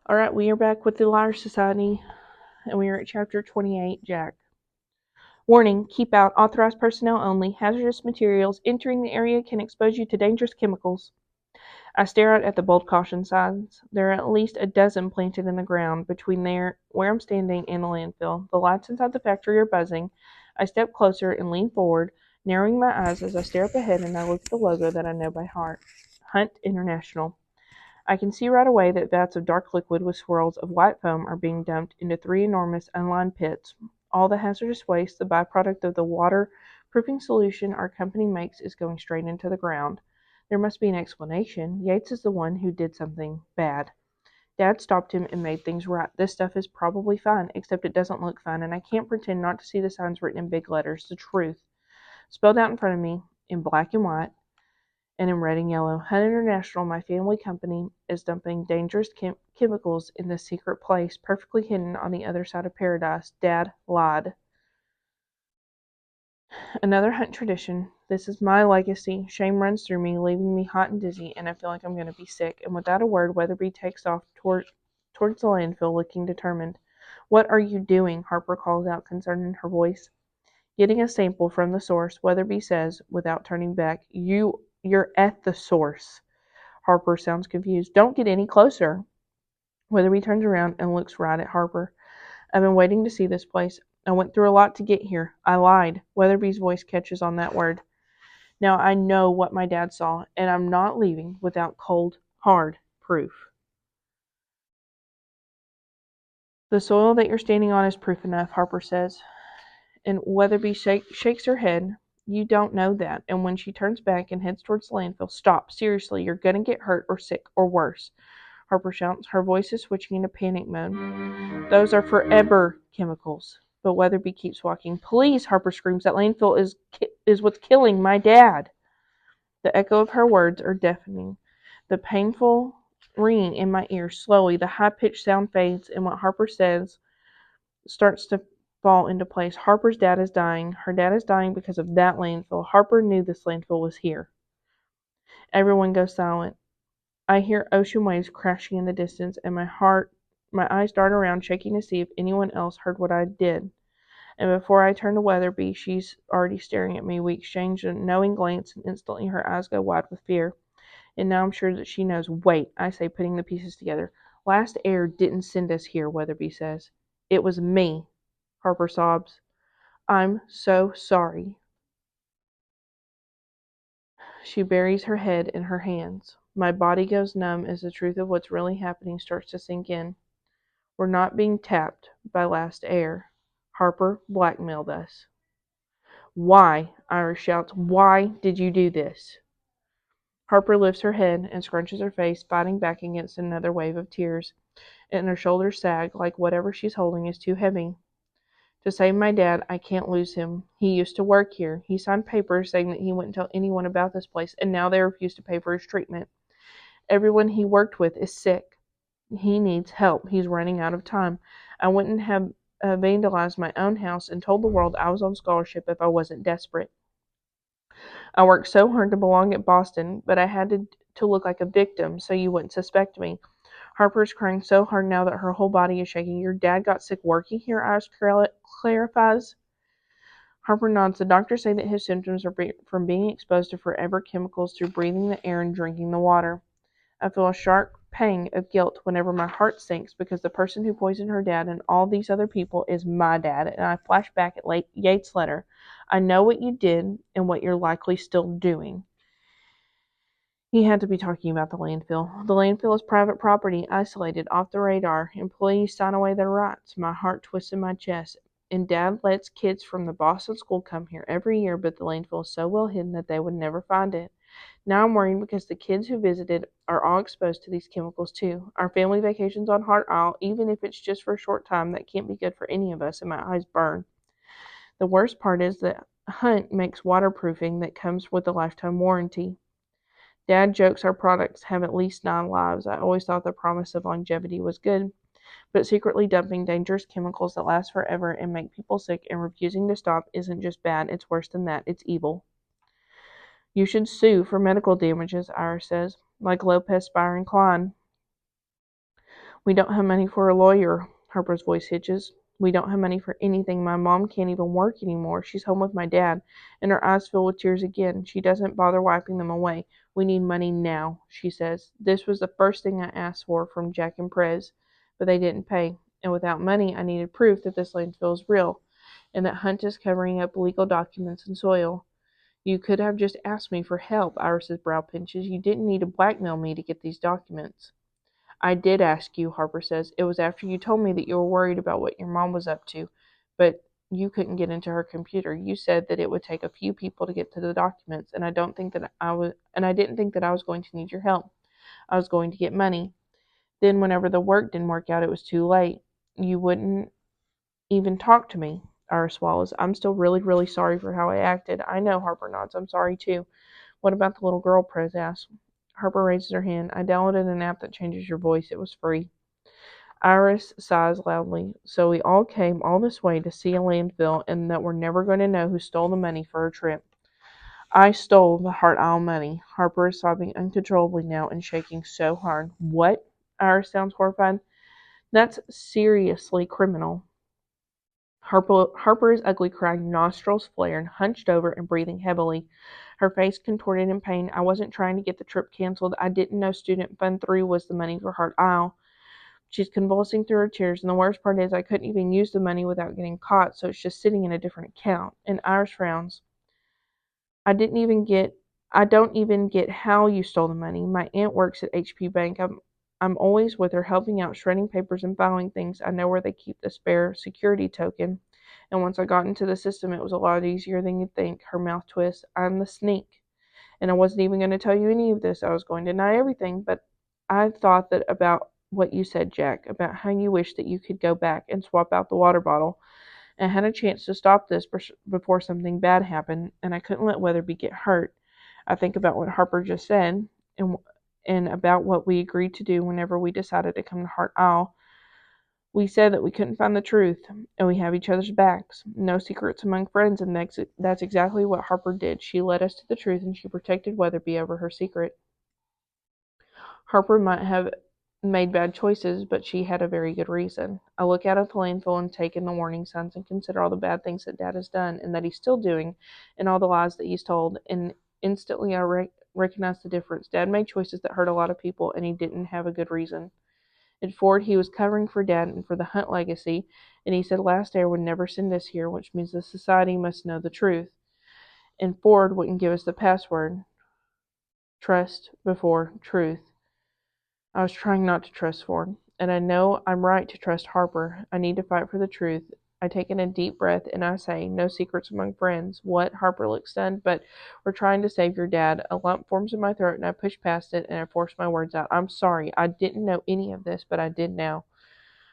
All right, we are back with the Liar Society, and we are at chapter 28, Jack. Warning, keep out, authorized personnel only. Hazardous materials entering the area can expose you to dangerous chemicals. I stare out at the bold caution signs. There are at least a dozen planted in the ground between where I'm standing and the landfill. The lights inside the factory are buzzing. I step closer and lean forward, narrowing my eyes as I stare up ahead and I look at the logo that I know by heart. Hunt International. I can see right away that vats of dark liquid with swirls of white foam are being dumped into three enormous unlined pits. All the hazardous waste, the byproduct of the waterproofing solution our company makes, is going straight into the ground. There must be an explanation. Yates is the one who did something bad. Dad stopped him and made things right. This stuff is probably fine, except it doesn't look fine, and I can't pretend not to see the signs written in big letters. The truth. Spelled out in front of me, in black and white, and in red and yellow. Hunt International, my family company, is dumping dangerous chemicals in this secret place, perfectly hidden on the other side of paradise. Dad lied. Another Hunt tradition. This is my legacy. Shame runs through me, leaving me hot and dizzy, and I feel like I'm going to be sick. And without a word, Weatherby takes off towards the landfill, looking determined. What are you doing? Harper calls out, concern in her voice. Getting a sample from the source, Weatherby says, without turning back. You're at the source. Harper sounds confused. Don't get any closer. Weatherby turns around and looks right at Harper. I've been waiting to see this place. I went through a lot to get here. I lied. Weatherby's voice catches on that word. Now I know what my dad saw, and I'm not leaving without cold, hard proof. The soil that you're standing on is proof enough, Harper says. And Weatherby shakes her head. You don't know that. And when she turns back and heads towards the landfill, stop. Seriously, you're going to get hurt or sick or worse. Harper shouts. Her voice is switching into panic mode. Those are forever chemicals. But Weatherby keeps walking. Please, Harper screams. That landfill is what's killing my dad. The echo of her words are deafening. The painful ringing in my ears. Slowly, the high-pitched sound fades, and what Harper says starts to fall into place. Harper's dad is dying. Her dad is dying because of that landfill. Harper knew this landfill was here. Everyone goes silent. I hear ocean waves crashing in the distance, and my eyes dart around, shaking to see if anyone else heard what I did. And before I turn to Weatherby, she's already staring at me. We exchange a knowing glance, and instantly her eyes go wide with fear. And now I'm sure that she knows. Wait, I say, putting the pieces together. Last air didn't send us here, Weatherby says. It was me, Harper sobs. I'm so sorry. She buries her head in her hands. My body goes numb as the truth of what's really happening starts to sink in. We're not being tapped by last air. Harper blackmailed us. Why? Iris shouts. Why did you do this? Harper lifts her head and scrunches her face, fighting back against another wave of tears, and her shoulders sag like whatever she's holding is too heavy. To save my dad, I can't lose him. He used to work here. He signed papers saying that he wouldn't tell anyone about this place, and now they refuse to pay for his treatment. Everyone he worked with is sick. He needs help. He's running out of time. I wouldn't have vandalized my own house and told the world I was on scholarship if I wasn't desperate. I worked so hard to belong at Boston, but I had to look like a victim so you wouldn't suspect me. Harper's crying so hard now that her whole body is shaking. Your dad got sick working here, Iris clarifies. Harper nods. The doctors say that his symptoms are from being exposed to forever chemicals through breathing the air and drinking the water. I feel a sharp pang of guilt whenever my heart sinks because the person who poisoned her dad and all these other people is my dad, and I flash back at Yates' letter. I know what you did and what you're likely still doing. He had to be talking about the landfill. The landfill is private property, isolated, off the radar. Employees sign away their rights. My heart twists in my chest. And Dad lets kids from the Boston school come here every year, but the landfill is so well hidden that they would never find it. Now I'm worried because the kids who visited are all exposed to these chemicals too. Our family vacation's on Heart Isle, even if it's just for a short time, that can't be good for any of us, and my eyes burn. The worst part is that Hunt makes waterproofing that comes with a lifetime warranty. Dad jokes our products have at least 9 lives. I always thought the promise of longevity was good, but secretly dumping dangerous chemicals that last forever and make people sick and refusing to stop isn't just bad, it's worse than that. It's evil. You should sue for medical damages, Iris says, like Lopez, Spire, and Klein. We don't have money for a lawyer. Harper's voice hitches. We don't have money for anything. My mom can't even work anymore. She's home with my dad, and her eyes fill with tears again. She doesn't bother wiping them away. We need money now, she says. This was the first thing I asked for from Jack and Prez, but they didn't pay. And without money, I needed proof that this landfill is real, and that Hunt is covering up legal documents and soil. You could have just asked me for help, Iris's brow pinches. You didn't need to blackmail me to get these documents. I did ask you, Harper says. It was after you told me that you were worried about what your mom was up to, but you couldn't get into her computer. You said that it would take a few people to get to the documents, and I didn't think that I was going to need your help. I was going to get money. Then whenever the work didn't work out, it was too late. You wouldn't even talk to me. Iris swallows. I'm still really, really sorry for how I acted. I know, Harper nods. I'm sorry too. What about the little girl? Prez asks. Harper raises her hand. I downloaded an app that changes your voice. It was free. Iris sighs loudly. So we all came all this way to see a landfill, and that we're never going to know who stole the money for our trip. I stole the Heart Isle money. Harper is sobbing uncontrollably now and shaking so hard. What? Iris sounds horrified. That's seriously criminal. Harper is ugly, crying, nostrils flared, hunched over and breathing heavily, her face contorted in pain. I wasn't trying to get the trip canceled. I didn't know Student Fund 3 was the money for Heart Isle. She's convulsing through her tears, and the worst part is I couldn't even use the money without getting caught, so it's just sitting in a different account. And Iris frowns. I didn't even get I don't even get how you stole the money. My aunt works at HP Bank. I'm always with her helping out, shredding papers and filing things. I know where they keep the spare security token. And once I got into the system, it was a lot easier than you'd think. Her mouth twists. I'm the sneak. And I wasn't even going to tell you any of this. I was going to deny everything, but I thought that about what you said, Jack, about how you wish that you could go back and swap out the water bottle, and had a chance to stop this before something bad happened, and I couldn't let Weatherby get hurt. I think about what Harper just said, and about what we agreed to do whenever we decided to come to Heart Isle. We said that we couldn't find the truth, and we have each other's backs. No secrets among friends, and that's exactly what Harper did. She led us to the truth, and she protected Weatherby over her secret. Harper might have made bad choices, but she had a very good reason. I look out at the landfill and take in the warning signs and consider all the bad things that Dad has done and that he's still doing, and all the lies that he's told, and instantly I recognize the difference. Dad made choices that hurt a lot of people, and he didn't have a good reason. At Ford, he was covering for Dad and for the Hunt legacy, and he said Last Air would never send us here, which means the society must know the truth. And Ford wouldn't give us the password. Trust before truth. I was trying not to trust Ford, and I know I'm right to trust Harper. I need to fight for the truth. I take in a deep breath and I say, no secrets among friends. What? Harper looks stunned, but we're trying to save your dad. A lump forms in my throat and I push past it and I force my words out. I'm sorry. I didn't know any of this, but I did now.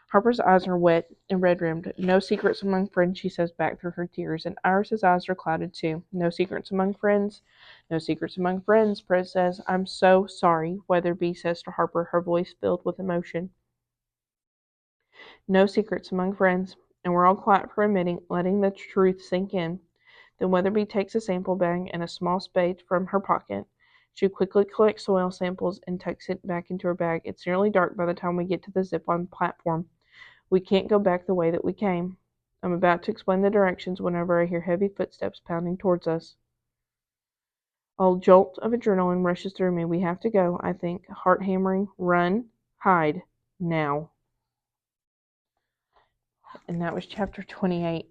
Harper's eyes are wet and red-rimmed. No secrets among friends, she says back through her tears, and Iris's eyes are clouded too. No secrets among friends. No secrets among friends, Prez says. I'm so sorry, Weatherby says to Harper, her voice filled with emotion. No secrets among friends. And we're all quiet for a minute, letting the truth sink in. Then Weatherby takes a sample bag and a small spade from her pocket. She quickly collects soil samples and tucks it back into her bag. It's nearly dark by the time we get to the zip-line platform. We can't go back the way that we came. I'm about to explain the directions whenever I hear heavy footsteps pounding towards us. A jolt of adrenaline rushes through me. We have to go, I think. Heart hammering. Run. Hide. Now. And that was chapter 28.